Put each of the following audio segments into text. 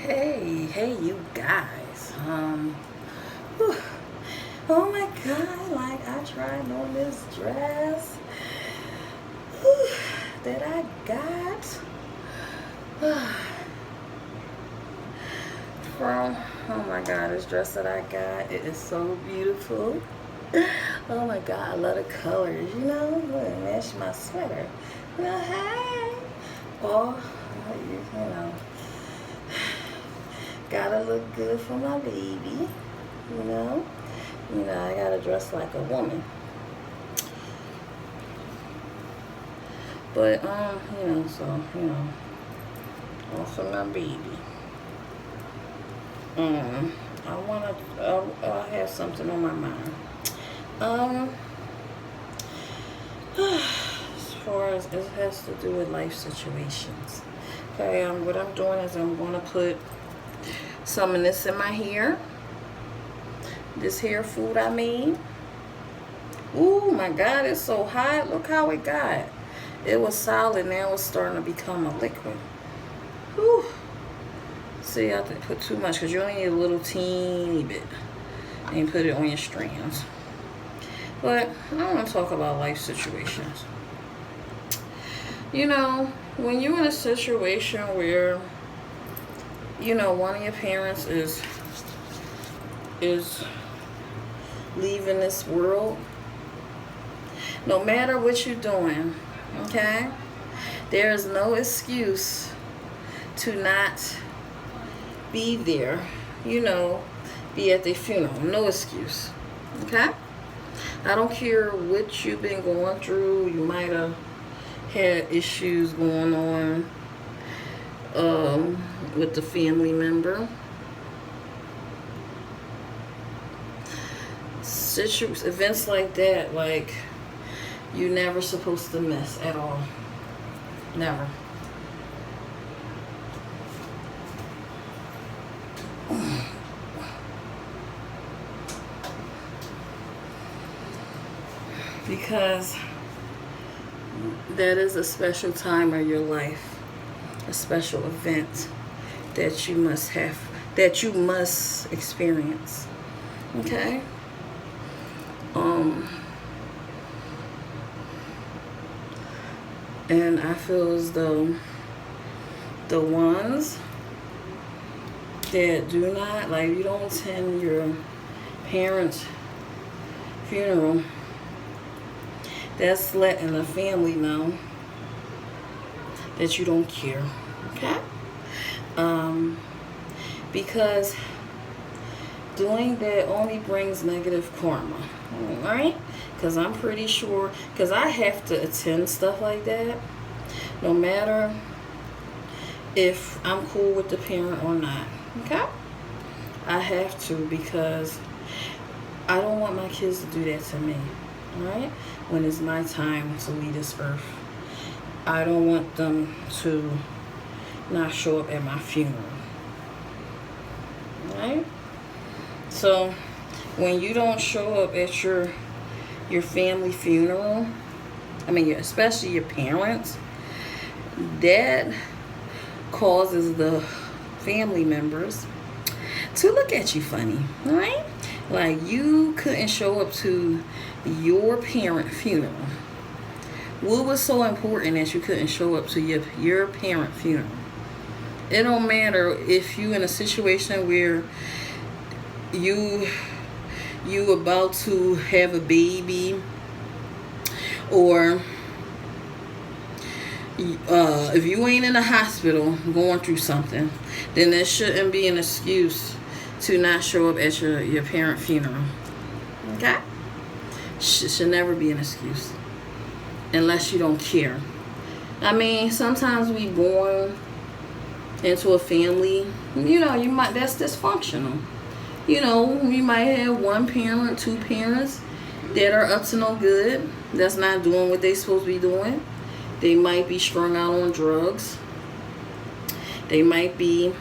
Hey, you guys. Whew. Oh my God, like I tried on this dress whew, that I got from, oh my God, this dress that I got, it is so beautiful. Oh my God, I love the colors, it match my sweater. Hey. Oh, you know. Gotta look good for my baby, you know. I gotta dress like a woman. But all for my baby. I have something on my mind. As far as it has to do with life situations. Okay, what I'm doing is I'm gonna put some of this in my hair. This hair food I made. Ooh my God, it's so hot. Look how it got. It was solid, now it's starting to become a liquid. Whew. See, I didn't put too much because you only need a little teeny bit. And put it on your strands. But I don't want to talk about life situations. When you're in a situation where one of your parents is leaving this world, no matter what you're doing, okay, there is no excuse to not be there, be at the funeral. No excuse, okay? I don't care what you've been going through. You might have had issues going on with the family member. Events like that, like, you're never supposed to miss at all. Never. Because that is a special time of your life, a special event that you must experience. Okay? And I feel as though the ones that do not, like, you don't attend your parents' funeral, that's letting the family know that you don't care, okay? Because doing that only brings negative karma, all right? Because I'm pretty sure, because I have to attend stuff like that, no matter if I'm cool with the parent or not, okay? I have to, because I don't want my kids to do that to me, all right? When it's my time to leave this earth, I don't want them to not show up at my funeral, all right? So when you don't show up at your family funeral, especially your parents, that causes the family members to look at you funny, all right? Like, you couldn't show up to your parent funeral. What was so important that you couldn't show up to your parent funeral? It don't matter if you in a situation where you about to have a baby, or if you ain't in the hospital going through something, then there shouldn't be an excuse to not show up at your parent funeral. Okay? Should never be an excuse, unless you don't care. Sometimes we born into a family, that's dysfunctional. You might have one parent, two parents that are up to no good, that's not doing what they supposed to be doing. They might be strung out on drugs. They might be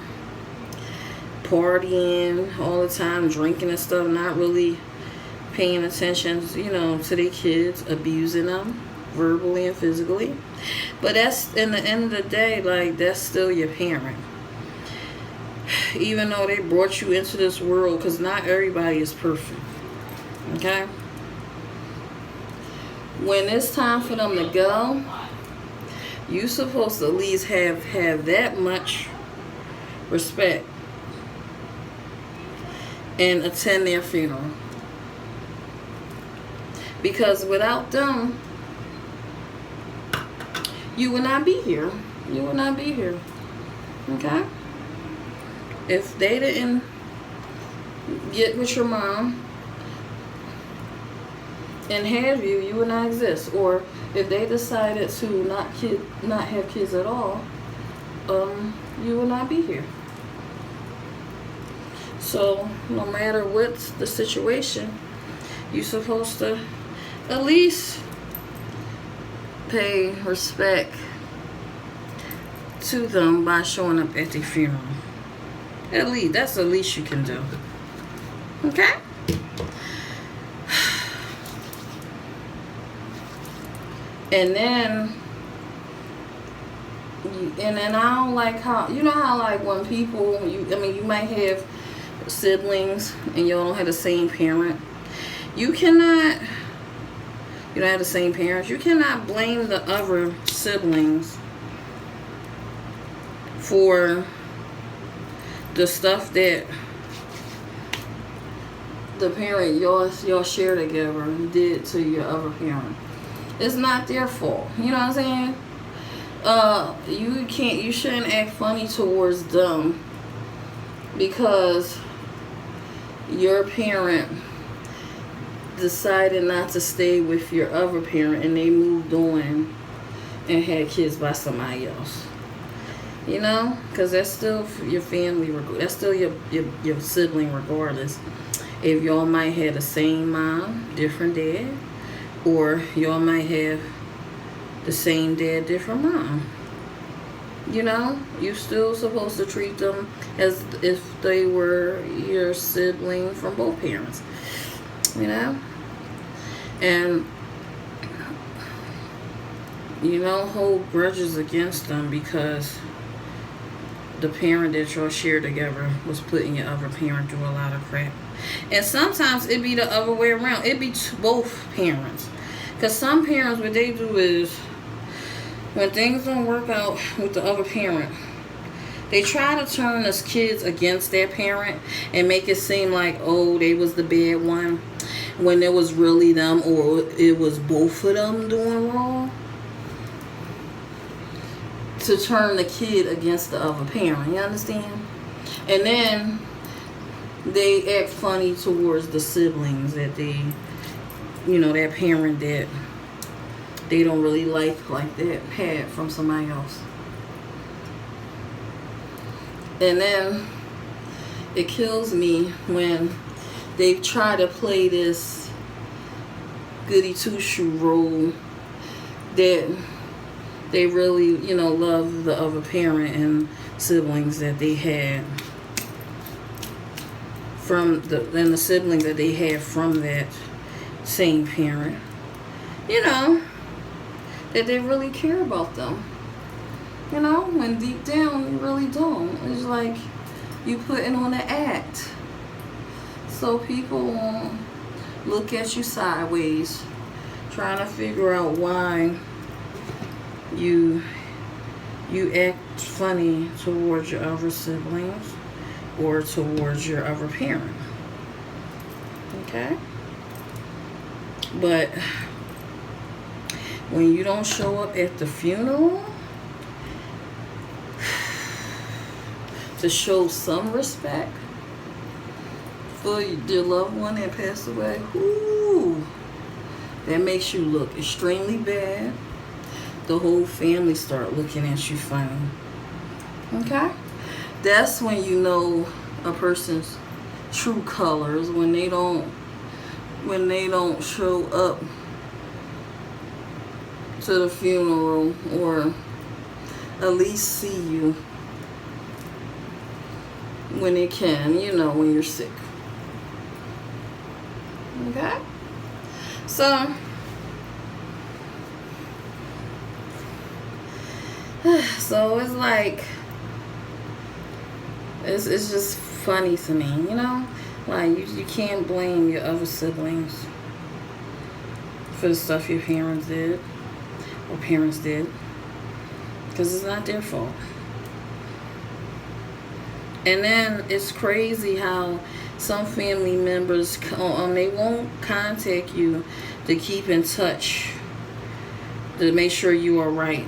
partying all the time, drinking and stuff, not really paying attention, to their kids, abusing them verbally and physically. But that's, in the end of the day, like, that's still your parent. Even though they brought you into this world, because not everybody is perfect. Okay? When it's time for them to go, you supposed to at least have that much respect and attend their funeral. Because without them, you would not be here. You would not be here. Okay? If they didn't get with your mom and have you, you would not exist. Or if they decided to not have kids at all, you will not be here. So no matter what's the situation, you're supposed to at least pay respect to them by showing up at the funeral. At least, that's the least you can do. Okay? And then I don't like how, you know how like when people, you might have siblings and you don't have the same parent. You don't have the same parents. You cannot blame the other siblings for the stuff that the parent y'all share together did to your other parent. It's not their fault. You know what I'm saying? You shouldn't act funny towards them because your parent decided not to stay with your other parent and they moved on and had kids by somebody else. You know, because that's still your family. That's still your sibling, regardless. If y'all might have the same mom, different dad, or y'all might have the same dad, different mom. You know, you're still supposed to treat them as if they were your sibling from both parents. You know, and you don't hold grudges against them because the parent that y'all share together was putting your other parent through a lot of crap. And sometimes it be the other way around. It be both parents. Because some parents, what they do is, when things don't work out with the other parent, they try to turn us kids against their parent and make it seem like, oh, they was the bad one, when it was really them, or it was both of them doing wrong. To turn the kid against the other parent, you understand? And then they act funny towards the siblings that that parent that they don't really like that had from somebody else. And then it kills me when they try to play this goody two-shoe role that they really, love the other parent and siblings that they had and the siblings that they had from that same parent. That they really care about them. When deep down you really don't. It's like you putting on an act. So people won't look at you sideways, trying to figure out why you act funny towards your other siblings or towards your other parent. Okay? But when you don't show up at the funeral to show some respect for your loved one that passed away, that makes you look extremely bad. The whole family start looking at you funny. Okay? That's when you know a person's true colors, when they don't show up to the funeral or at least see you when they can, when you're sick. Okay? So it's like It's just funny to me, you know? Like, you can't blame your other siblings for the stuff your parents did, or parents did, because it's not their fault. And then it's crazy how some family members, they won't contact you to keep in touch, to make sure you are right.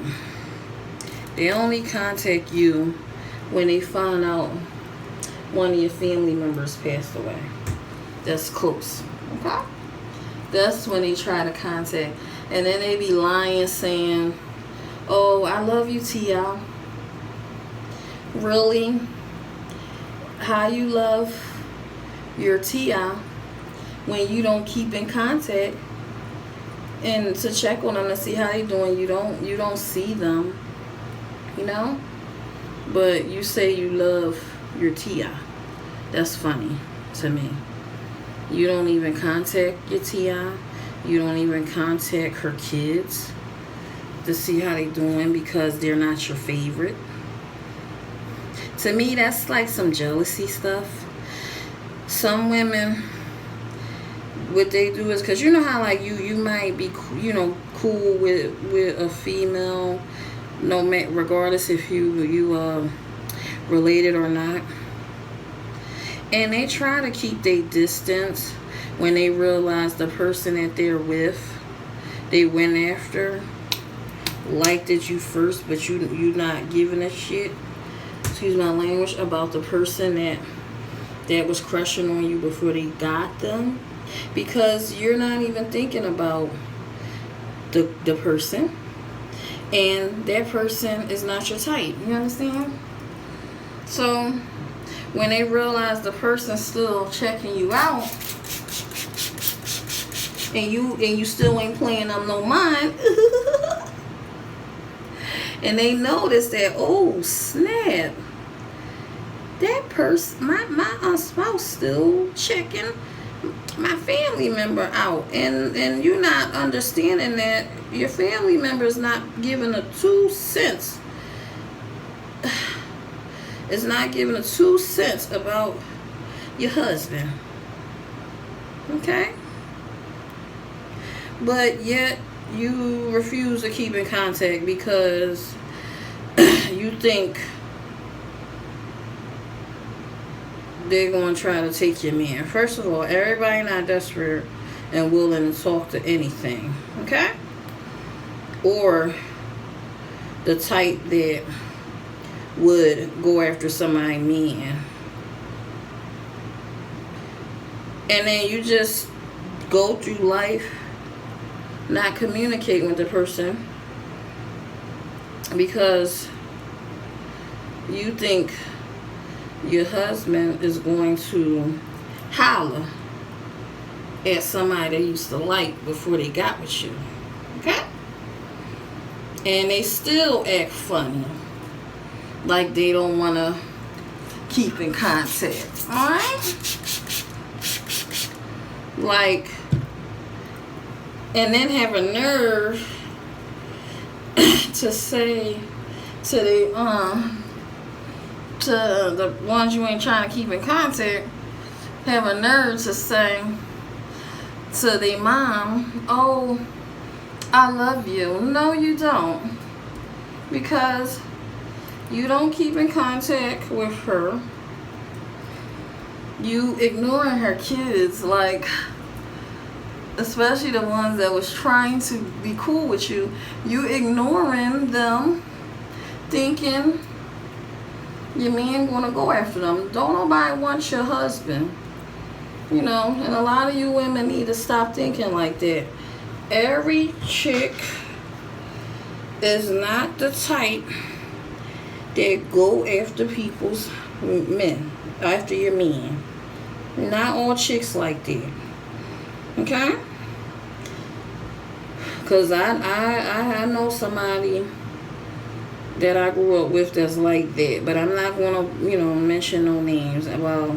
They only contact you when they find out one of your family members passed away. That's close. Okay? That's when they try to contact. And then they be lying saying, oh, I love you, Tia. Really? How you love your Tia when you don't keep in contact and to check on them to see how they doing? You don't see them, you know? But you say you love your Tia. That's funny to me. You don't even contact your Tia. You don't even contact her kids to see how they doing because they're not your favorite. To me, that's like some jealousy stuff. Some women, what they do is, because you know how like you might be, you know, cool with a female, regardless if you related or not, and they try to keep their distance when they realize the person that they're with, they went after, liked it you first, but you not giving a shit, excuse my language, about the person that was crushing on you before they got them, because you're not even thinking about the person, and that person is not your type. You understand? So when they realize the person's still checking you out, and you still ain't playing them no mind, and they notice that, oh snap, that person, my spouse still checking my family member out, and you're not understanding that your family member is not giving a 2 cents. It's not giving a 2 cents about your husband. Okay? But yet you refuse to keep in contact because you think they're going to try to take your man. First of all, everybody not desperate and willing to talk to anything. Okay? Or the type that would go after somebody man. And then you just go through life not communicating with the person because you think your husband is going to holler at somebody they used to like before they got with you. Okay? And they still act funny, like they don't want to keep in contact. Alright? Like, and then have a nerve to say to the ones you ain't trying to keep in contact, have a nerve to say to their mom, oh, I love you. No, you don't. Because you don't keep in contact with her. You ignoring her kids, like, especially the ones that was trying to be cool with you. You ignoring them, thinking your man gonna go after them. Don't nobody want your husband. You know, and a lot of you women need to stop thinking like that. Every chick is not the type that go after people's men, after your men. Not all chicks like that. Okay? Because I know somebody that I grew up with that's like that. But I'm not going to, mention no names about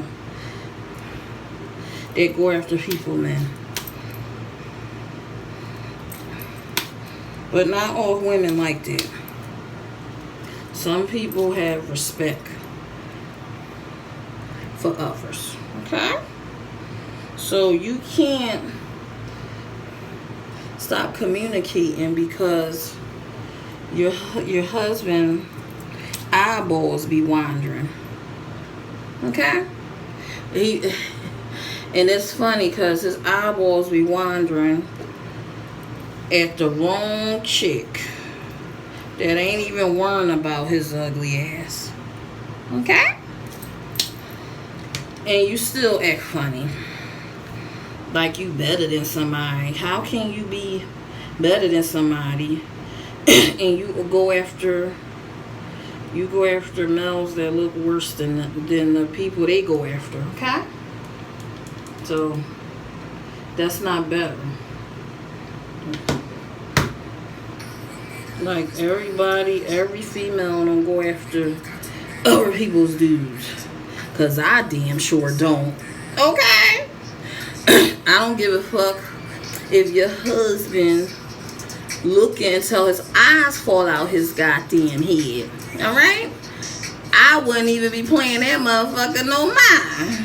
that go after people, man. But not all women like that. Some people have respect. for others. Okay? So you can't stop communicating because your husband eyeballs be wandering. Okay? And it's funny because his eyeballs be wandering at the wrong chick that ain't even worrying about his ugly ass. Okay? And you still act funny. Like you better than somebody. How can you be better than somebody and you go after males that look worse than the people they go after? Okay? So that's not better. Like every female don't go after other people's dudes. Cause I damn sure don't. Okay? I don't give a fuck if your husband looking until his eyes fall out his goddamn head. Alright? I wouldn't even be playing that motherfucker no mind.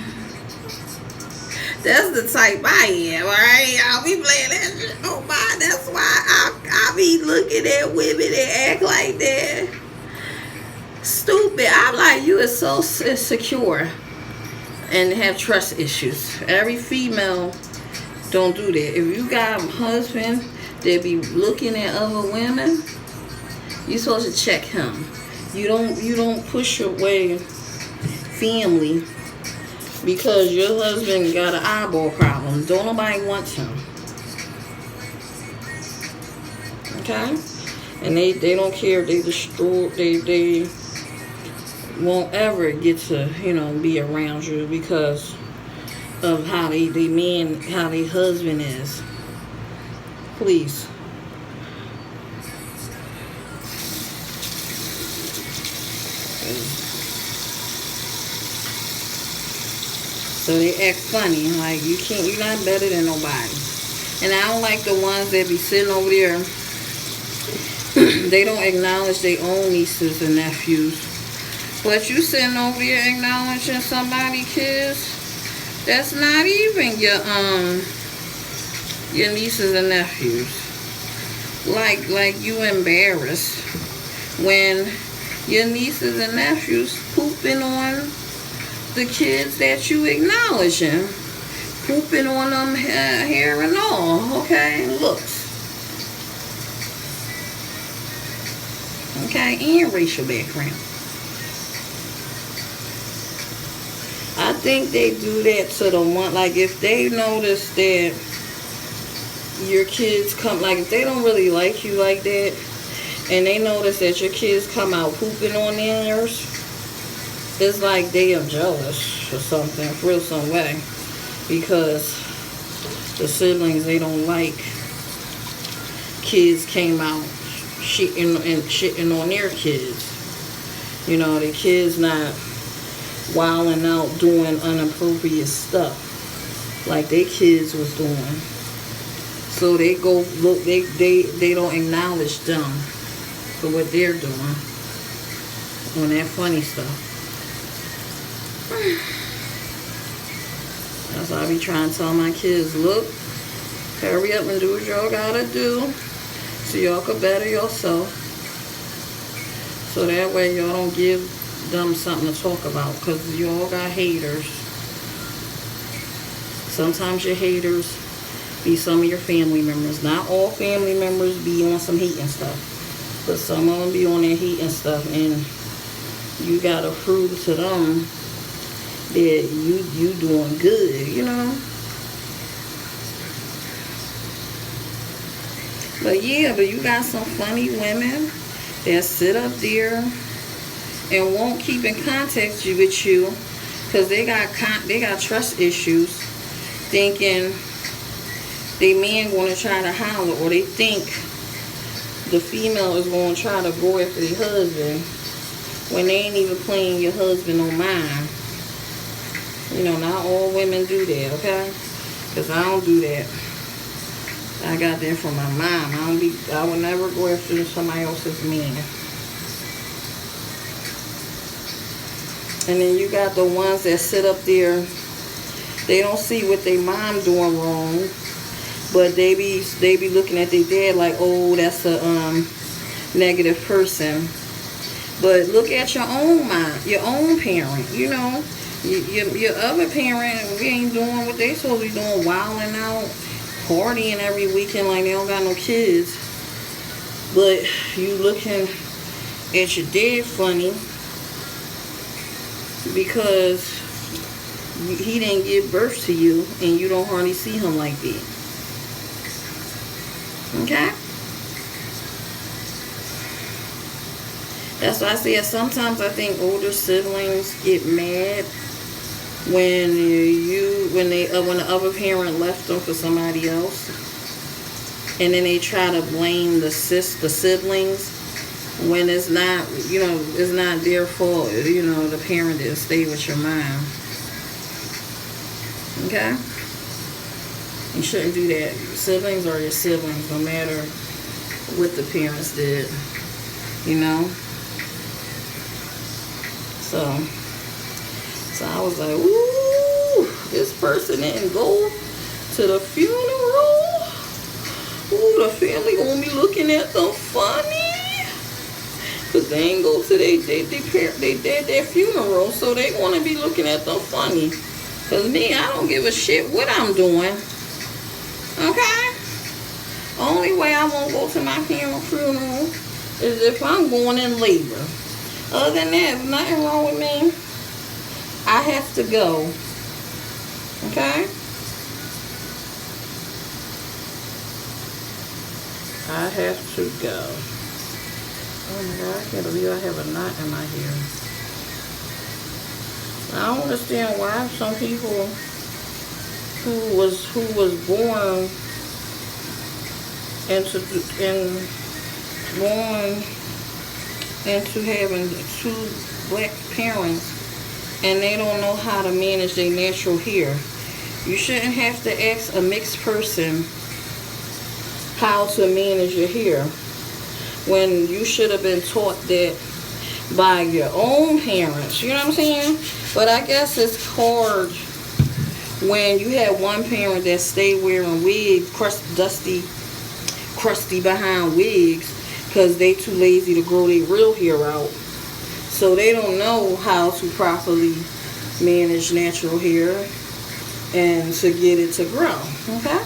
That's the type I am, alright? I'll be playing that shit no mind. That's why I be looking at women that act like that. Stupid. I'm like, you is so insecure and have trust issues. Every female don't do that. If you got a husband that be looking at other women, you supposed to check him. You don't push away family because your husband got an eyeball problem. Don't nobody want him. Okay? And they don't care. They destroy. They won't ever get to be around you because of how they husband is. Please. So they act funny, like you're not better than nobody. And I don't like the ones that be sitting over there. They don't acknowledge their own nieces and nephews. But you sitting over here acknowledging somebody's kids, that's not even your nieces and nephews. Like you embarrassed when your nieces and nephews pooping on the kids that you acknowledging, pooping on them hair and all, okay, and looks, okay, and racial background. I think they do that to the one, like if they notice that your kids come, like if they don't really like you like that, and they notice that your kids come out pooping on theirs, it's like they are jealous or something, for some way, because the siblings, they don't like kids came out shitting on their kids. The kids not wilding out doing inappropriate stuff like their kids was doing. So they go look, they don't acknowledge them for what they're doing on that funny stuff. That's why I be trying to tell my kids, look, hurry up and do what y'all gotta do so y'all can better yourself. So that way y'all don't give them something to talk about, because y'all got haters. Sometimes your haters be some of your family members. Not all family members be on some hating stuff, but some of them be on their hating stuff, and you gotta prove to them that you doing good, But yeah, but you got some funny women that sit up there and won't keep in contact with you because they got trust issues, thinking they man going to try to holler, or they think the female is going to try to go after their husband when they ain't even playing your husband on mine. Not all women do that, okay? Because I don't do that. I got that from my mom. I would never go after somebody else's man. And then you got the ones that sit up there. They don't see what their mom doing wrong, but they be looking at their dad like, oh, that's a negative person. But look at your own mom, your own parent. You know, your other parent, we ain't doing what they supposed to be doing, wilding out, partying every weekend like they don't got no kids. But you looking at your dad funny because he didn't give birth to you and you don't hardly see him like that. Okay? That's why I say sometimes I think older siblings get mad when the other parent left them for somebody else, and then they try to blame the siblings when it's not, it's not their fault. The parent didn't stay with your mom. Okay? You shouldn't do that. Siblings are your siblings, no matter what the parents did. So I was like, ooh, this person didn't go to the funeral. Ooh, the family gonna be looking at them funny. Because they ain't go to their funeral, so they want to be looking at them funny. Because me, I don't give a shit what I'm doing. Okay? Only way I won't go to my funeral is if I'm going in labor. Other than that, there's nothing wrong with me. I have to go. Okay? I have to go. Oh my God, I can't believe I have a knot in my hair. I don't understand why some people who was born into having two black parents and they don't know how to manage their natural hair. You shouldn't have to ask a mixed person how to manage your hair when you should have been taught that by your own parents. You know what I'm saying? But I guess it's hard when you have one parent that stay wearing wigs, crusty behind wigs, because they too lazy to grow their real hair out. So they don't know how to properly manage natural hair and to get it to grow. Okay?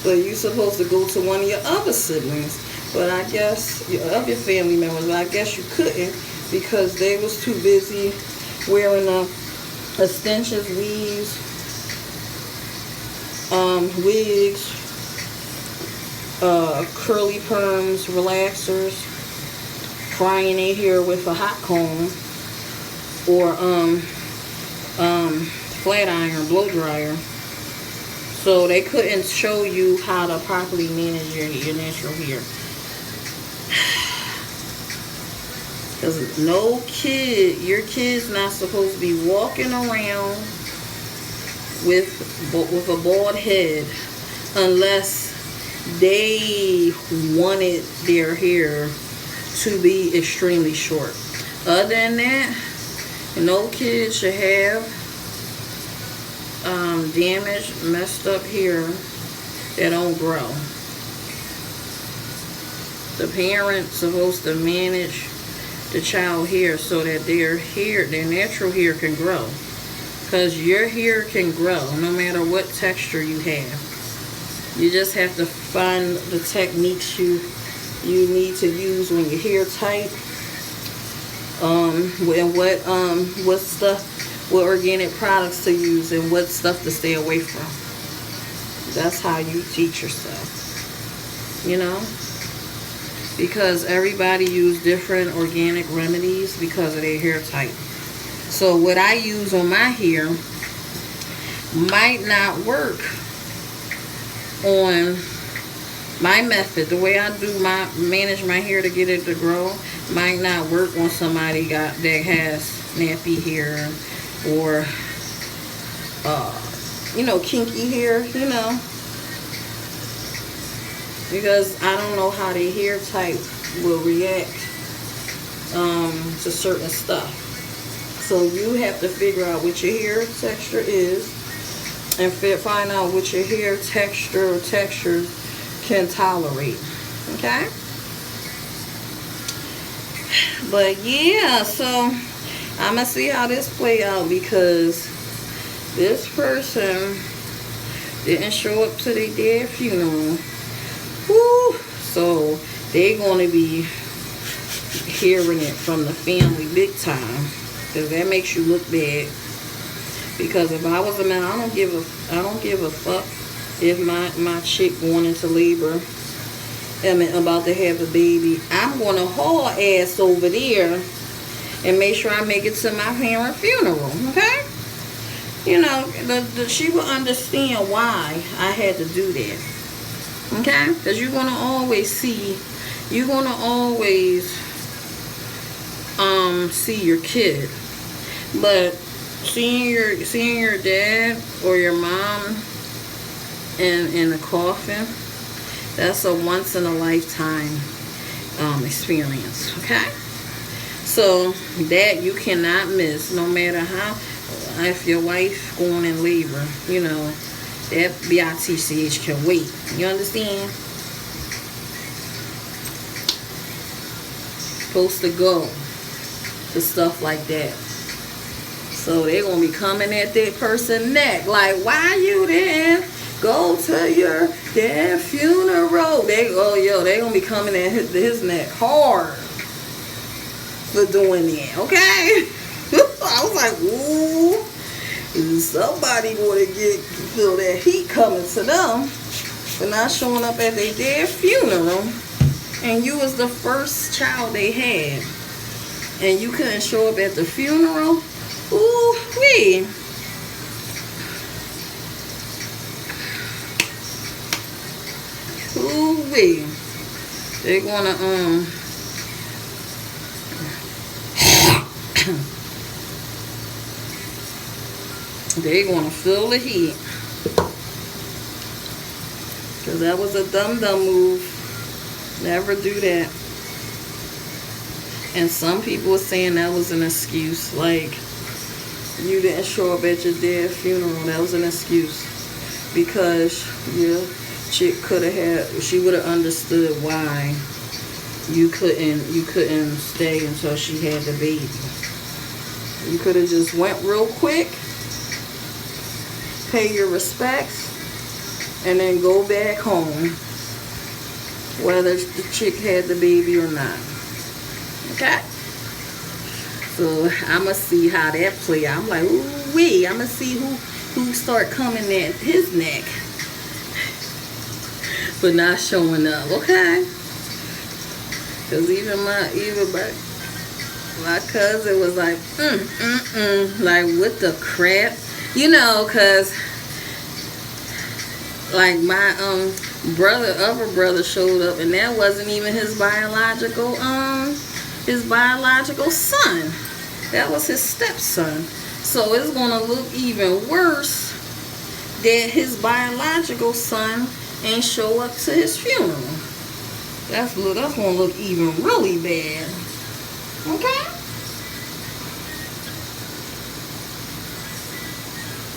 So you're supposed to go to one of your other siblings, but I guess of your family members, but I guess you couldn't because they was too busy wearing extensions, weaves, wigs, curly perms, relaxers, frying their hair with a hot comb, or flat iron, blow dryer. So they couldn't show you how to properly manage your natural hair. Because your kid's not supposed to be walking around with a bald head unless they wanted their hair to be extremely short. Other than that, no kid should have damaged, messed up hair that don't grow. The parent's supposed to manage the child hair so that their natural hair can grow. Because your hair can grow no matter what texture you have. You just have to find the techniques you need to use when your hair tight. And what organic products to use and what stuff to stay away from. That's how you teach yourself. Because everybody use different organic remedies because of their hair type. So what I use on my hair might not work on my method. The way I do manage my hair to get it to grow might not work on somebody that has nappy hair or kinky hair, because I don't know how their hair type will react to certain stuff. So you have to figure out what your hair texture is and find out what your hair texture or textures can tolerate. Okay? But yeah, so I'm gonna see how this play out, because this person didn't show up to their dead funeral. Woo! So they're gonna be hearing it from the family big time, because that makes you look bad. Because if I was a man, I don't give a fuck if my chick going into labor and about to have a baby. I'm gonna haul ass over there and make sure I make it to my parent funeral. Okay? You know, she will understand why I had to do that. Okay? Because you're gonna always see your kid, but seeing your dad or your mom in a coffin, that's a once in a lifetime experience. Okay, so that you cannot miss, no matter how. If your wife going in labor, you know, that BITCH can wait. You understand? Supposed to go to stuff like that. So they're gonna be coming at that person's neck like, why you didn't go to your dad's funeral? They gonna be coming at his neck hard for doing that. Okay. I was like, ooh, somebody gonna feel that heat coming to them for not showing up at their dad's funeral, and you was the first child they had, and you couldn't show up at the funeral. Ooh wee. Ooh wee. They're gonna they're gonna feel the heat, because that was a dumb move. Never do that. And some people were saying that was an excuse, like you didn't show up at your dad's funeral. That was an excuse, because your chick she would have understood why you couldn't stay until she had the baby. You could have just went real quick, pay your respects, and then go back home, whether the chick had the baby or not. Okay? So I'ma see how that play out. I'm like, ooh wee, I'ma see who start coming at his neck for not showing up. Okay? Because even my cousin was like, like, what the crap? You know, because like my other brother showed up, and that wasn't even his biological son. That was his stepson. So it's gonna look even worse that his biological son ain't show up to his funeral. That's gonna look even really bad. Okay?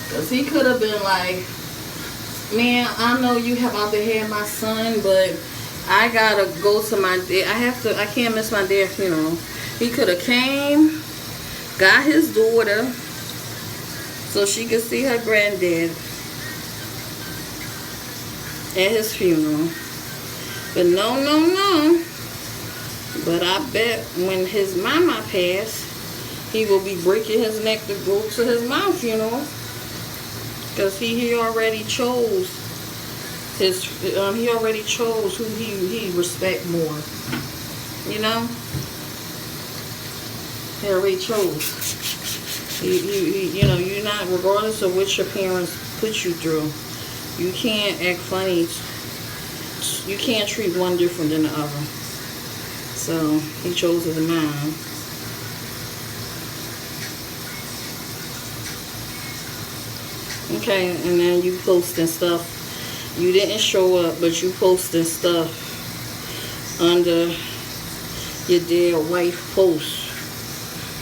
Because he could have been like, man, I know you have out to have my son, but I gotta go to my dad. I can't miss my dad's funeral. He could have came, got his daughter, so she could see her granddad at his funeral. But no. But I bet when his mama passed, he will be breaking his neck to go to his mom's funeral. Because he already chose he already chose who he respect more. You know? He already chose. You know, you're not, regardless of what your parents put you through, you can't act funny. You can't treat one different than the other. So he chose his mom. Okay, and then you posting stuff. You didn't show up, but you posting stuff under your dead wife post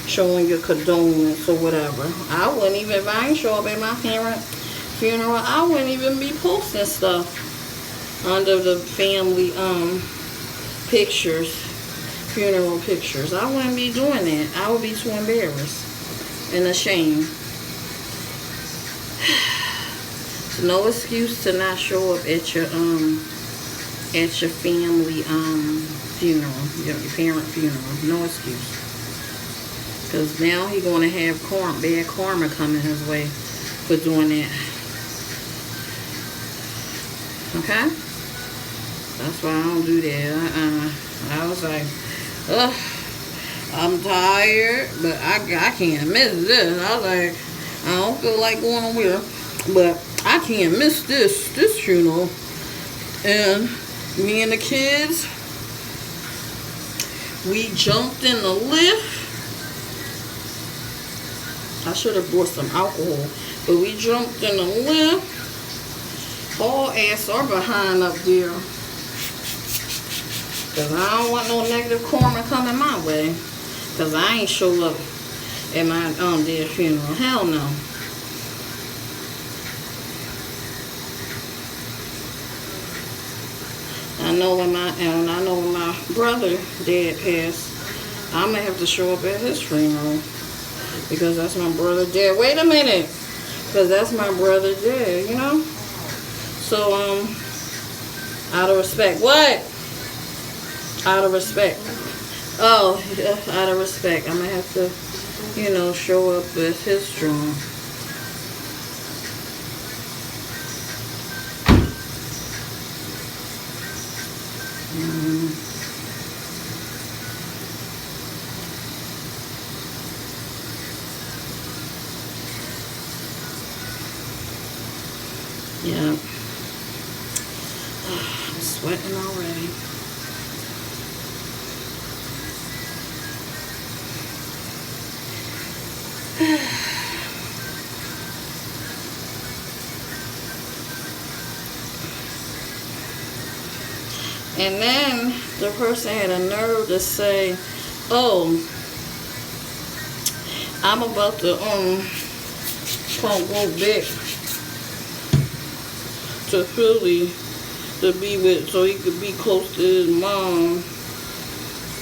showing your condolence or whatever. I wouldn't even, if I ain't show up at my parents' funeral, I wouldn't even be posting stuff under the family pictures, funeral pictures. I wouldn't be doing that. I would be too embarrassed and ashamed. So no excuse to not show up at your family funeral, your parent funeral. No excuse. Because now he's going to have bad karma coming his way for doing that. Okay? That's why I don't do that. I was like, ugh, I'm tired, but I can't miss this. I was like, I don't feel like going nowhere, but I can't miss this funeral. And me and the kids, we jumped in the lift. I should have brought some alcohol, but we jumped in the lift. All ass are behind up there. Because I don't want no negative karma coming my way. Because I ain't show up at my dead funeral. Hell no. I know when my brother dad passed, I'm gonna have to show up at his funeral. Because that's my brother dad. Wait a minute. Because that's my brother dad, you know? So, out of respect. What? Out of respect. Oh, out of respect. I'm going to have to, show up at his funeral. Yeah. I'm sweating already. And then the person had a nerve to say, oh, I'm about to go back to Philly to be with, so he could be close to his mom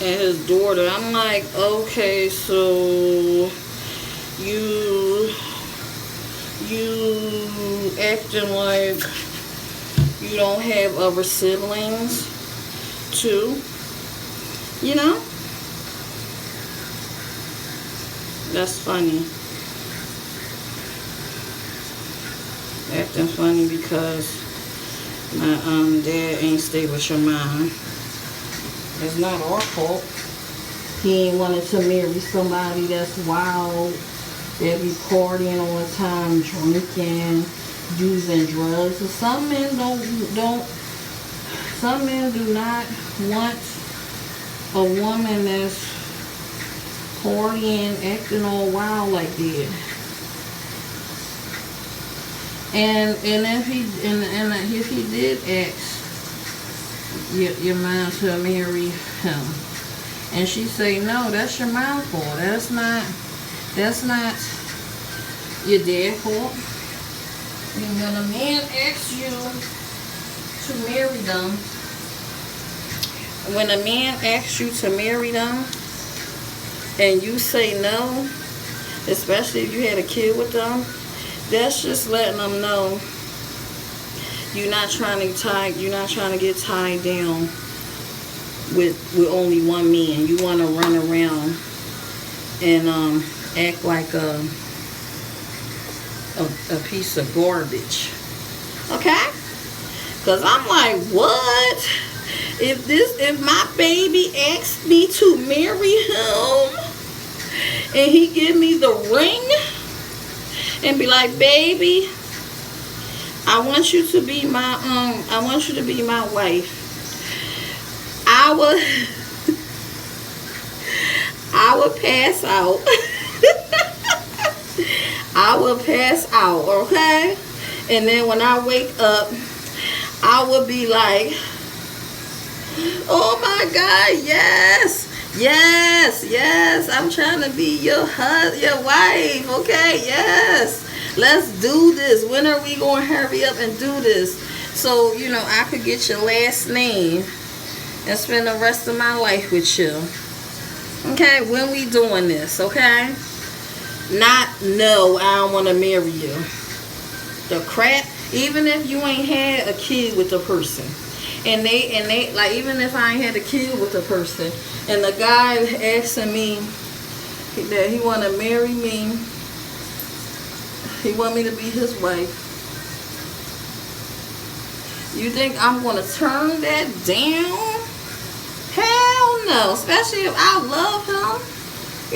and his daughter. I'm like, okay, so you acting like you don't have other siblings too, you know? That's funny. Acting funny because my dad ain't stay with your mom. It's not our fault. He ain't wanted to marry somebody that's wild, that be partying all the time, drinking, using drugs. So some men some men do not want a woman that's partying, acting all wild like that. And if he did ask your mom to marry him, and she say no, that's your mom's fault. That's not your dad's fault. And when a man asks you to marry them, and you say no, especially if you had a kid with them, that's just letting them know you're not trying to get tied down with only one man. You want to run around and act like a piece of garbage. Okay? Because I'm like, what? If my baby asks me to marry him and he give me the ring and be like, baby, I want you to be my wife, I would pass out. I will pass out, okay? And then when I wake up, I will be like, oh my God, yes, Yes, yes, I'm trying to be your your wife. Okay, yes. Let's do this. When are we going to hurry up and do this? So, I could get your last name and spend the rest of my life with you. Okay, when we doing this, okay? Not, no, I don't want to marry you. The crap, even if you ain't had a kid with the person. And they like, even if I ain't had a kid with the person, and the guy asking me that he want to marry me, he want me to be his wife. You think I'm going to turn that down? Hell no. Especially if I love him.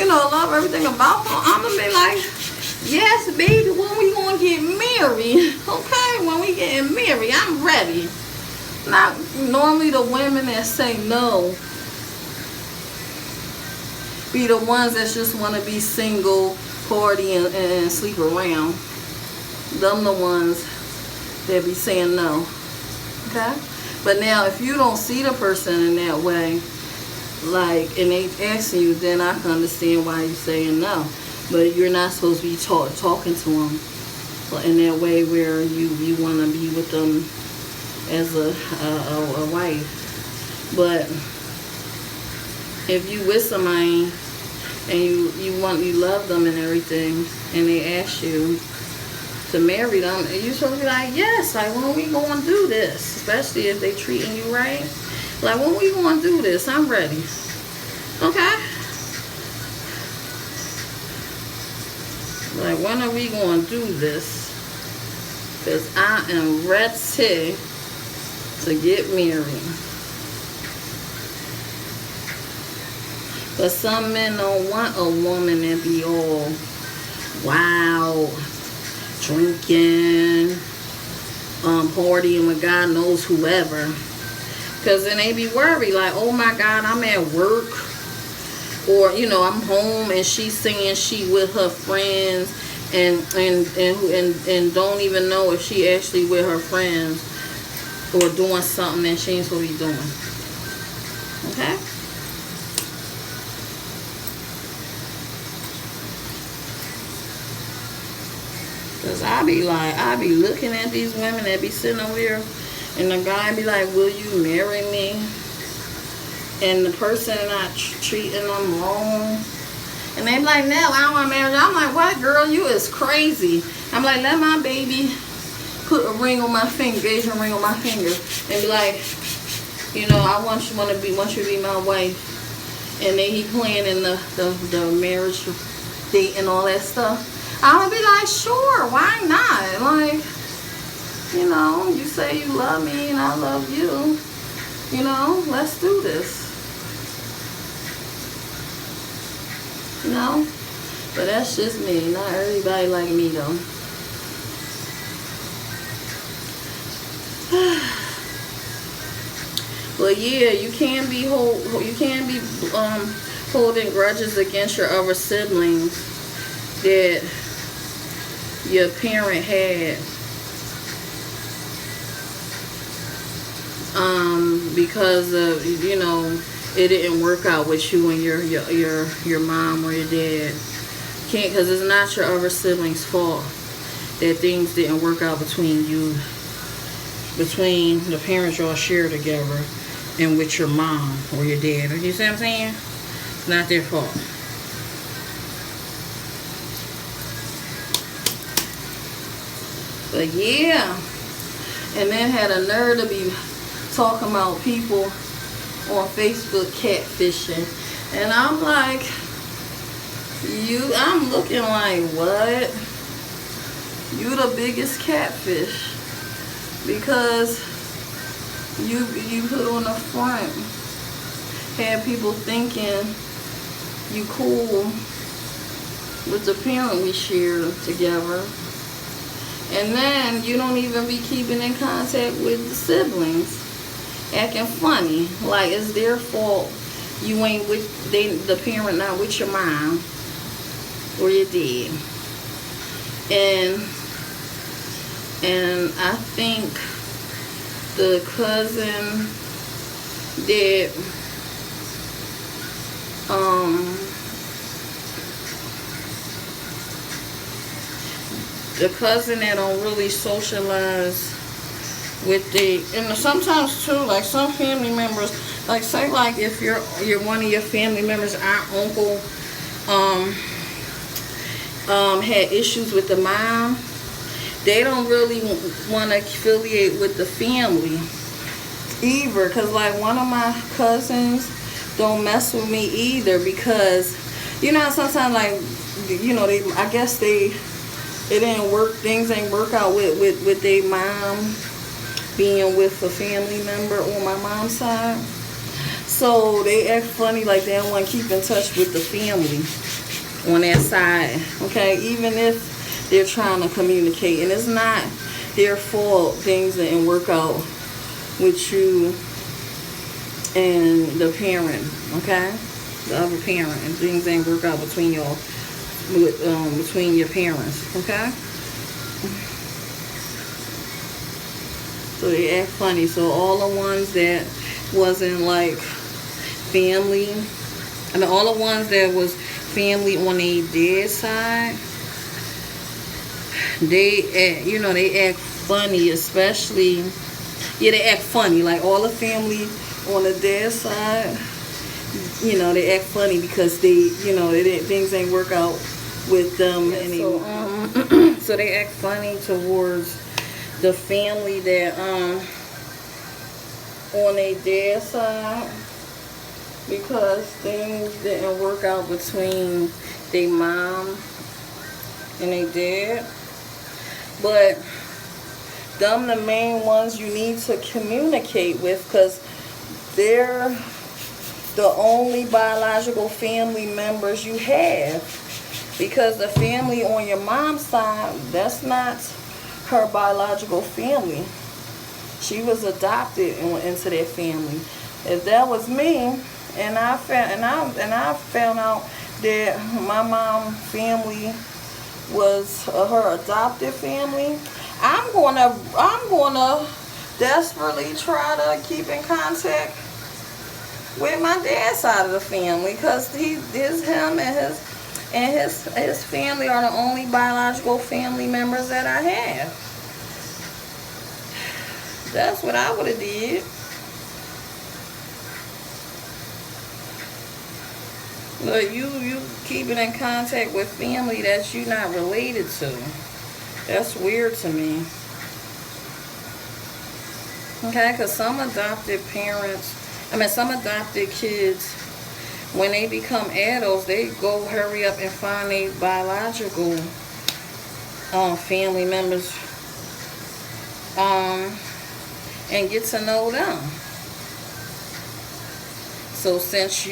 Love everything about him. I'm going to be like, yes, baby, when we going to get married? Okay, when we getting married, I'm ready. Not normally the women that say no be the ones that just want to be single, party, and sleep around. Them the ones that be saying no. Okay? But now, if you don't see the person in that way, like, and they asking you, then I can understand why you're saying no. But you're not supposed to be talking to them in that way where you want to be with them as a wife. But if you with somebody and you love them and everything, and they ask you to marry them, and you're supposed to be like, yes, like, when we going to do this? Especially if they treating you right. Like, when we going to do this? I'm ready. Okay? Like, when are we going to do this? Because I am ready to get married. But some men don't want a woman to be all wild, drinking, partying with God knows whoever. Because then they be worried, like, oh my God, I'm at work. Or, I'm home and she's saying she with her friends and don't even know if she actually with her friends or doing something that she ain't supposed to be doing. Okay? Because I be looking at these women that be sitting over here, and the guy be like, will you marry me? And the person not treating them wrong. And they be like, no, I don't want to marry you. I'm like, what, girl? You is crazy. I'm like, let my baby put a ring on my finger, engagement ring on my finger, and be like, I want you to be my wife. And then he planning the marriage date and all that stuff. I'm gonna be like, sure, why not? Like, you say you love me and I love you. Let's do this. But that's just me. Not everybody like me though. But yeah, you can't be holding grudges against your other siblings that your parent had, because of it didn't work out with you and your mom or your dad. Can't, because it's not your other siblings' fault that things didn't work out between the parents y'all share together and with your mom or your dad. You see what I'm saying? It's not their fault. But yeah, and then had a nerve to be talking about people on Facebook catfishing, and I'm like, I'm looking like, what? You the biggest catfish, because you put on the front, had people thinking you cool with the parent we share together. And then you don't even be keeping in contact with the siblings, acting funny, like it's their fault. You ain't with the parent not with your mom or your dad. And I think the cousin that Um, the cousin that don't really socialize with and sometimes too, like some family members, like say like if you're one of your family members, aunt, uncle, um, had issues with the mom, they don't really want to affiliate with the family either. Cause like one of my cousins don't mess with me either because sometimes like they I guess it didn't work, things ain't work out with their mom being with a family member on my mom's side. So they act funny like they don't want to keep in touch with the family on that side. Okay, even if they're trying to communicate, and it's not their fault things didn't work out with you and the parent. Okay, the other parent, and things ain't work out between y'all between your parents. Okay. So they act funny. So all the ones that wasn't like family, all the ones that was family on their dad's side, they act funny, especially, they act funny. Like all the family on the dad's side, they act funny because things ain't work out with them anymore. So they act funny towards the family that on their dad's side because things didn't work out between their mom and their dad. But them the main ones you need to communicate with because they're the only biological family members you have. Because the family on your mom's side, that's not her biological family. She was adopted into that family. If that was me, and I found out that my mom's family was her adopted family, I'm gonna desperately try to keep in contact with my dad's side of the family because him and his family are the only biological family members that I have. That's what I would have did. But you keeping in contact with family that you're not related to. That's weird to me. Okay, because some adopted kids, when they become adults, they go hurry up and find their biological family members and get to know them. So since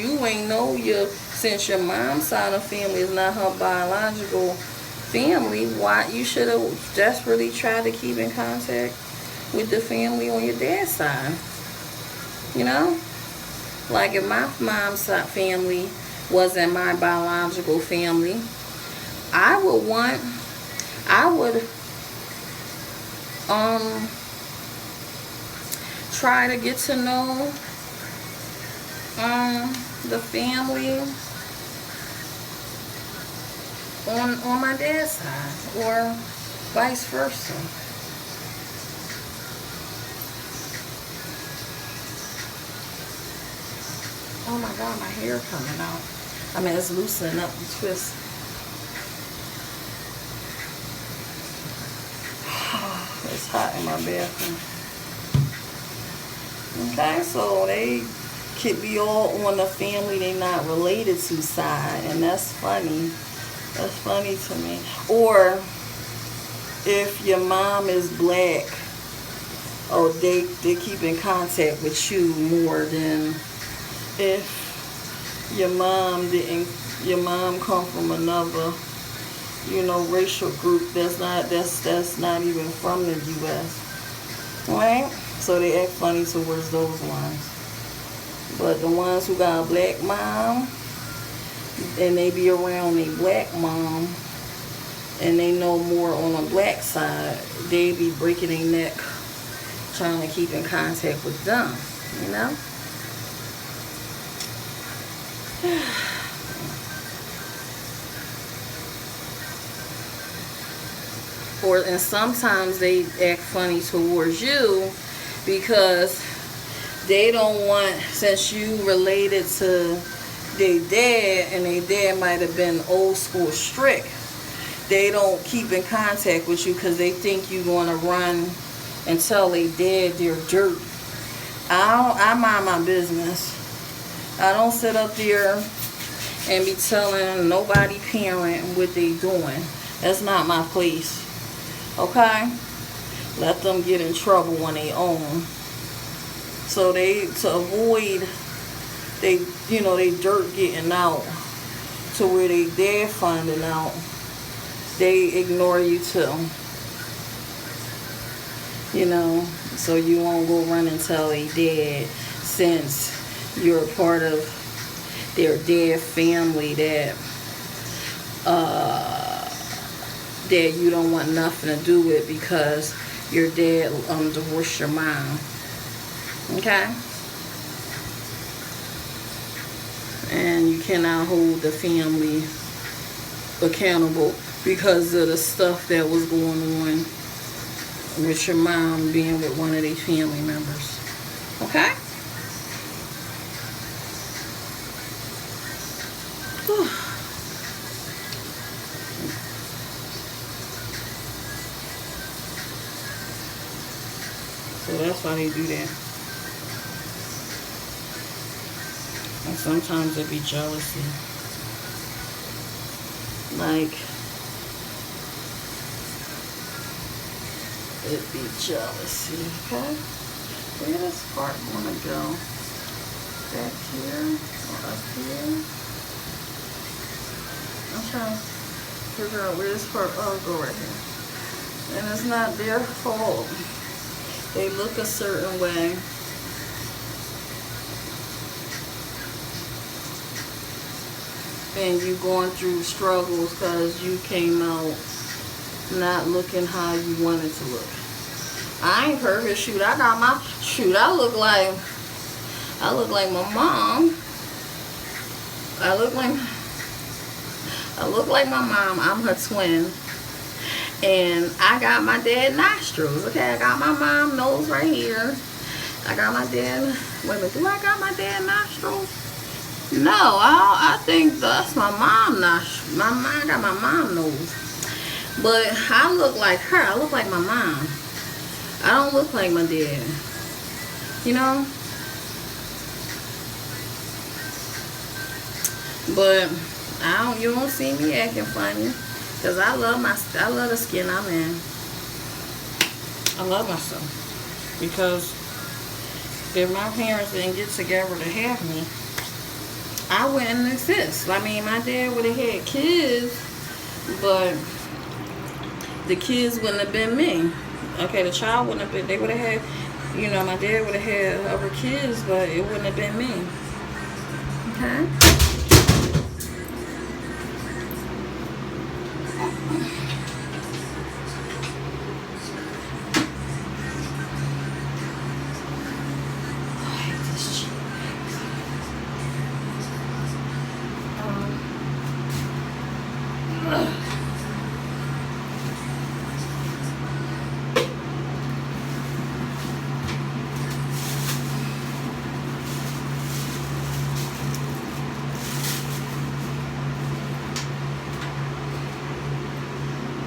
since your mom's side of the family is not her biological family, why you should have desperately tried to keep in contact with the family on your dad's side. Like if my mom's side family wasn't my biological family, I would try to get to know the family on my dad's side or vice versa. Oh my God, my hair coming out. It's loosening up the twist. It's hot in my bathroom. Okay, so they could be all on the family they not related to side, and that's funny. That's funny to me. Or if your mom is black, they keep in contact with you more than if your mom come from another, racial group that's not even from the U.S. Right? So they act funny towards those ones. But the ones who got a black mom and they be around a black mom and they know more on the black side, they be breaking their neck trying to keep in contact with them, And sometimes they act funny towards you because they don't want, since you related to their dad and their dad might have been old school strict, they don't keep in contact with you because they think you're going to run and tell their dad they're dirt. I mind my business. I don't sit up there and be telling nobody parent what they doing. That's not my place. Okay? Let them get in trouble on their own. So to avoid they dirt getting out to where they dare finding out, they ignore you too. So you won't go run and tell a dad, since you're a part of their dad family, that you don't want nothing to do with because your dad divorced your mom. Okay? And you cannot hold the family accountable because of the stuff that was going on with your mom being with one of their family members. Okay? Whew. So that's why they do that. And sometimes it be jealousy. Like, it be jealousy, okay? Where does part want to go? Back here or up here? I'm trying to figure out where this part, go right here. And it's not their fault. They look a certain way. And you going through struggles because you came out not looking how you wanted to look. I ain't perfect. Shoot, I look like my mom. I look like my mom. I'm her twin. And I got my dad nostrils. Okay, I got my mom nose right here. I got my dad. Wait a minute, do I got my dad nostrils? No, I think that's my mom nostrils. I got my mom nose. But I look like her. I look like my mom. I don't look like my dad. But you don't see me acting funny. Because I love the skin I'm in. I love myself. Because if my parents didn't get together to have me, I wouldn't exist. I mean, my dad would have had kids, but the kids wouldn't have been me. Okay, the child wouldn't have been, they would have had, my dad would have had other kids, but it wouldn't have been me. Okay?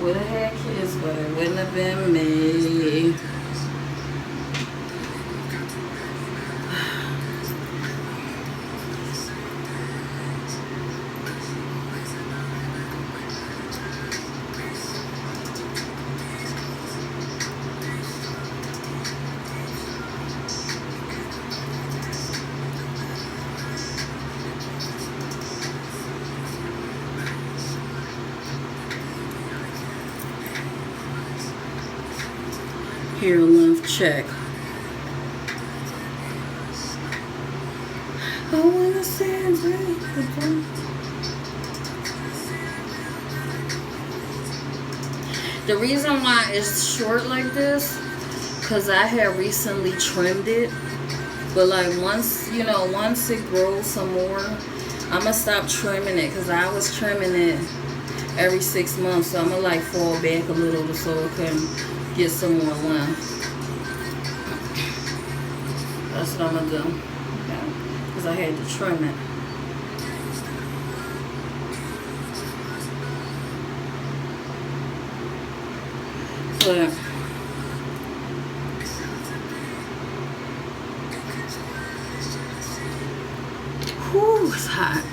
Would have had kids, but it wouldn't have been me. Hair length check. I wanna say the reason why it's short like this, because I had recently trimmed it. But like once it grows some more, I'm gonna stop trimming it because I was trimming it every 6 months, so I'm gonna like fall back a little so it can get some more length. That's what I'm gonna do, okay? Because I had to trim it. But whew, it's hot.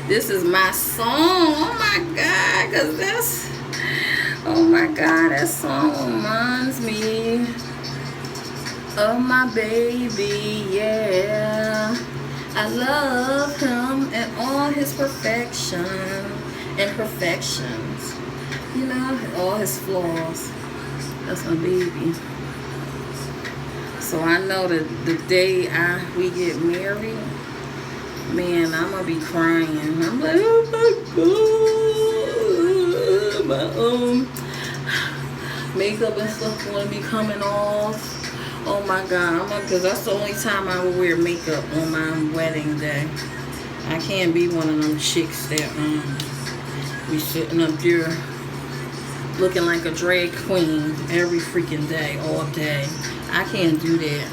This is my song. Oh my God, cause that's, oh my God, that song reminds me of my baby. Yeah, I love him and all his perfection. Imperfections, you know, all his flaws. That's my baby. So I know that the day we get married, man, I'm gonna be crying. I'm like, oh my God, my makeup and stuff gonna be coming off. Oh my God, because that's the only time I will wear makeup on my wedding day. I can't be one of them chicks that be sitting up there looking like a drag queen every freaking day, all day. I can't do that.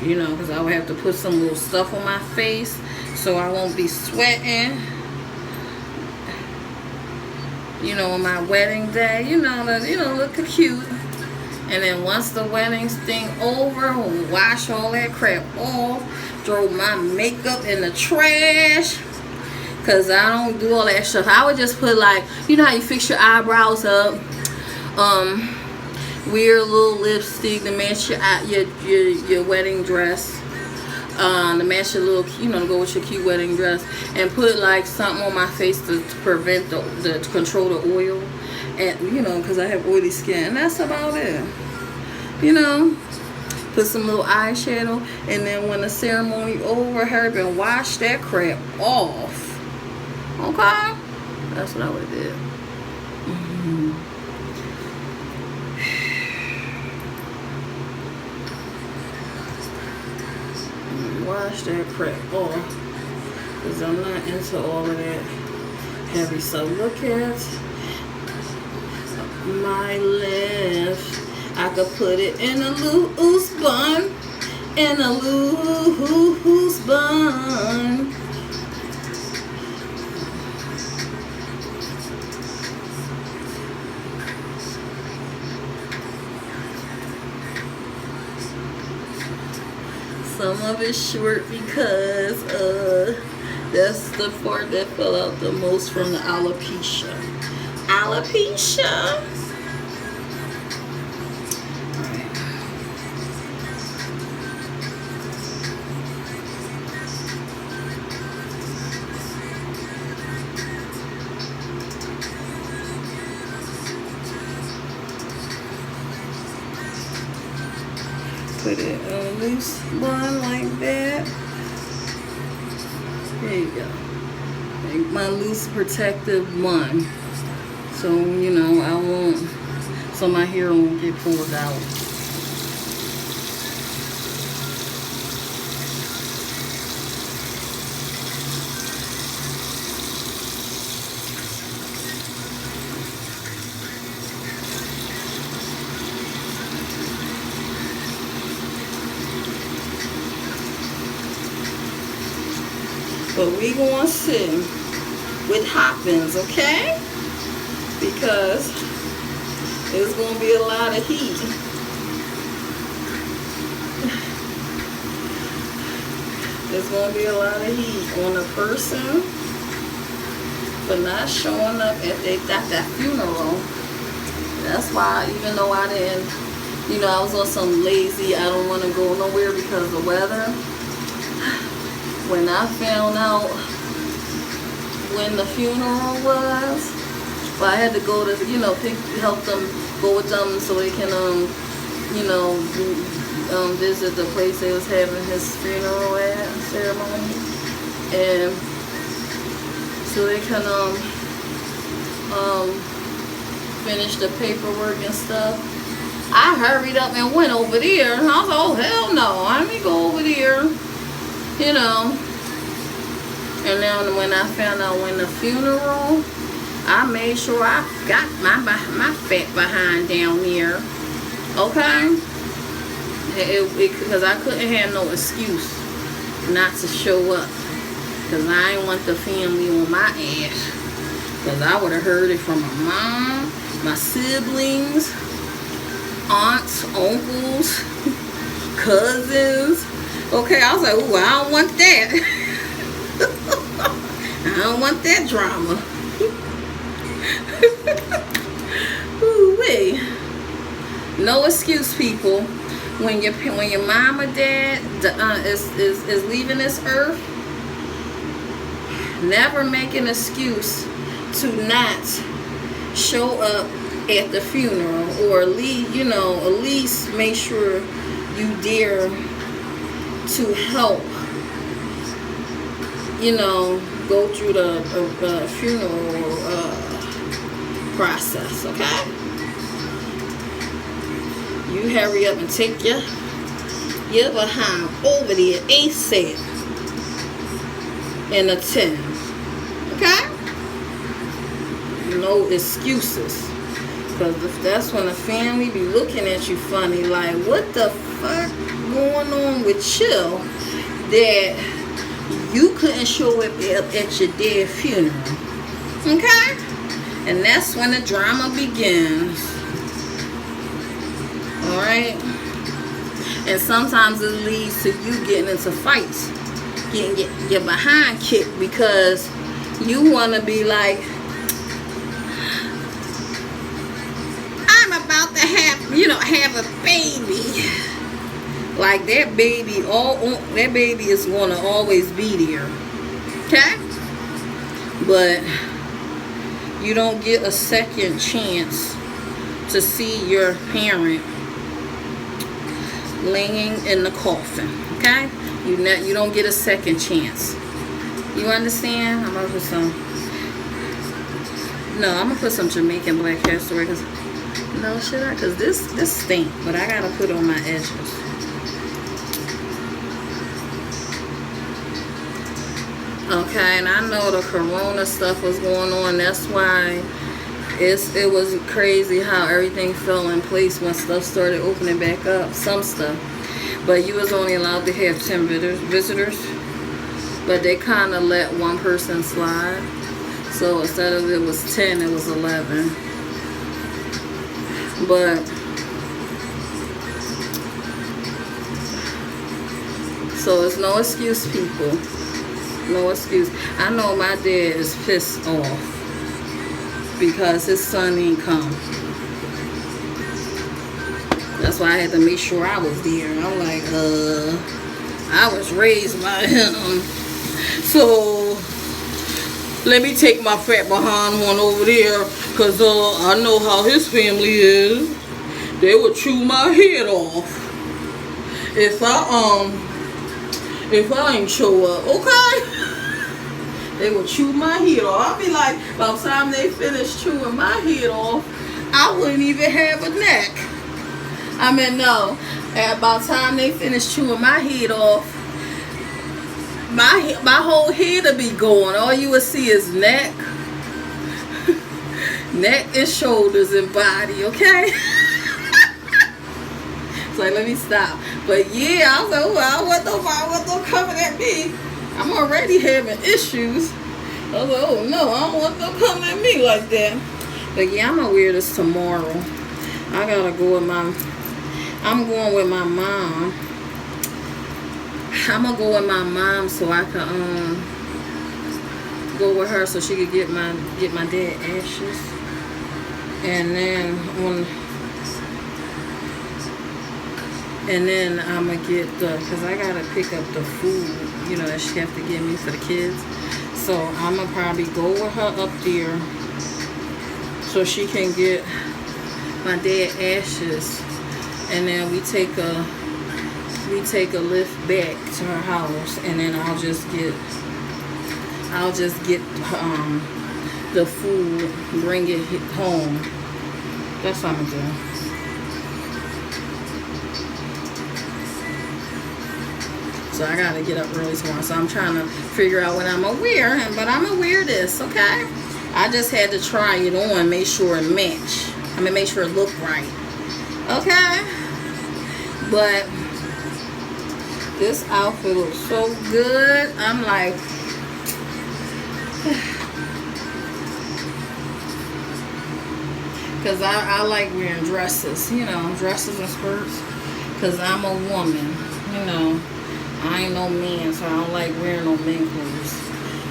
You know, because I would have to put some little stuff on my face so I won't be sweating. You know, on my wedding day, look cute. And then once the wedding's thing over, wash all that crap off. Throw my makeup in the trash, because I don't do all that stuff. I would just put, like, you know how you fix your eyebrows up, wear a little lipstick to match your wedding dress, to match your little, to go with your cute wedding dress, and put like something on my face to prevent to control the oil, and because I have oily skin, and that's about it. Put some little eyeshadow, and then when the ceremony over, hurry and wash that crap off. Okay? That's what I would have did. Wash that crap off, because I'm not into all of that heavy. So look at my lips. I could put it in a loose bun, in a loose bun. Some of it's short because that's the part that fell out the most from the alopecia. Alopecia. Put it on a loose bun like that. There you go. Make my loose protective bun. So, I won't, so my hair won't get pulled out. But we gonna sit with Hoppins, okay? Because it's gonna be a lot of heat. There's gonna be a lot of heat on a person for not showing up at that funeral. That's why, even though I didn't, I was on some lazy, I don't want to go nowhere because of the weather. When I found out when the funeral was, well, I had to go to, help them, go with them so they can, visit the place they was having his funeral ceremony, and so they can, finish the paperwork and stuff. I hurried up and went over there. And I was like, oh, hell no. I didn't go over there. You know. And then when I found out when the funeral, I made sure I got my fat behind down there. Okay? Because I couldn't have no excuse not to show up. Because I didn't want the family on my ass. Because I would have heard it from my mom, my siblings, aunts, uncles, cousins. Okay, I was like, ooh, I don't want that. I don't want that drama. Ooh, wait. No excuse, people. When your mom or dad is leaving this earth, never make an excuse to not show up at the funeral, or at least make sure you dare to help, go through the funeral process, okay? You hurry up and take your behind over there ASAP and attend, okay? No excuses. Because that's when the family be looking at you funny, like, what the fuck going on with you that you couldn't show up at your dad's funeral, okay? And that's when the drama begins, alright? And sometimes it leads to you getting into fights, getting your behind kicked, because you want to be like, about to have a baby. Like that baby is gonna always be there. Okay? But you don't get a second chance to see your parent laying in the coffin. Okay? You don't get a second chance. You understand? I'm gonna put some Jamaican black castor oil, because no, should I? Because this stink, but I gotta put on my edges. Okay, and I know the corona stuff was going on. That's why it was crazy how everything fell in place when stuff started opening back up. Some stuff. But you was only allowed to have 10 visitors. But they kind of let one person slide. So instead of it was 10, it was 11. But so it's no excuse, people. No excuse. I know my dad is pissed off because his son ain't come. That's why I had to make sure I was there. I'm like, I was raised by him, so let me take my fat behind one over there, because I know how his family is. They would chew my head off if I ain't show up, okay? They would chew my head off. I'll be like, by the time they finish chewing my head off, I wouldn't even have a neck. I mean, no. By the time they finish chewing my head off, my whole head will be going. All you will see is neck, neck and shoulders and body, okay? So let me stop. But yeah, I was like, well, I want no coming at me. I'm already having issues. I was like, oh no, I don't want them coming at me like that. But yeah, I'm gonna wear this tomorrow. I gotta go with I'm going with my mom. I'm gonna go with my mom so I can go with her so she could get my dad ashes. And then I'm gonna get because I gotta pick up the food, that she have to get me for the kids. So I'm gonna probably go with her up there so she can get my dad ashes, and then we take a lift back to her house, and then I'll just get the food, bring it home. That's what I'm gonna do. So I gotta get up early tomorrow. So I'm trying to figure out what I'm gonna wear. But I'm gonna wear this, okay? I just had to try it on, make sure it match. Make sure it look right. Okay? But this outfit looks so good. I'm like, because I like wearing dresses, you know, dresses and skirts. Because I'm a woman, you know. I ain't no man, so I don't like wearing no men clothes.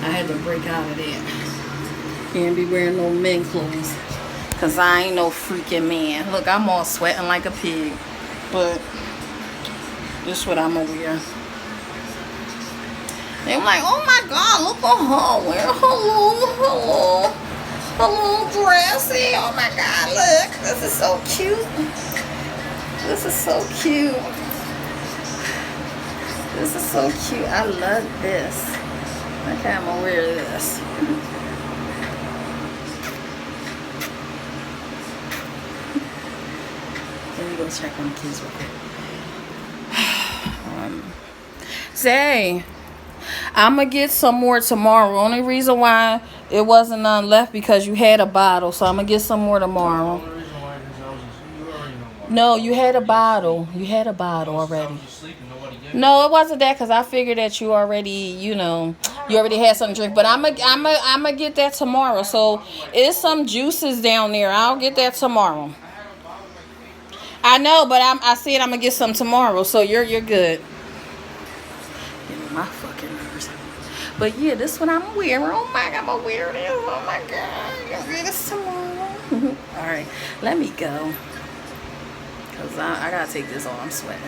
I had to break out of that. Can't be wearing no men clothes. Because I ain't no freaking man. Look, I'm all sweating like a pig. But this is what I'm going to wear. They were like, oh my God, look at her wearing her little dressy. Oh my God, look. This is so cute. This is so cute. This is so cute. I love this. Okay, I'm gonna wear this. Let me go check on the kids real quick. Say, I'm gonna get some more tomorrow. Only reason why it wasn't none left because you had a bottle, so I'm gonna get some more tomorrow. No, you had a bottle. You had a bottle already. No, it wasn't that because I figured that you already, you know, you already had something to drink. But I'm gonna get that tomorrow. So it's some juices down there. I'll get that tomorrow. I know, but I said I'm gonna get some tomorrow. So you're good. My fucking nerves. But yeah, this one I'm wearing. Oh my God, I'm gonna wear this. Oh my God, I'm gonna wear this tomorrow. All right, let me go. Because I gotta take this off. I'm sweating.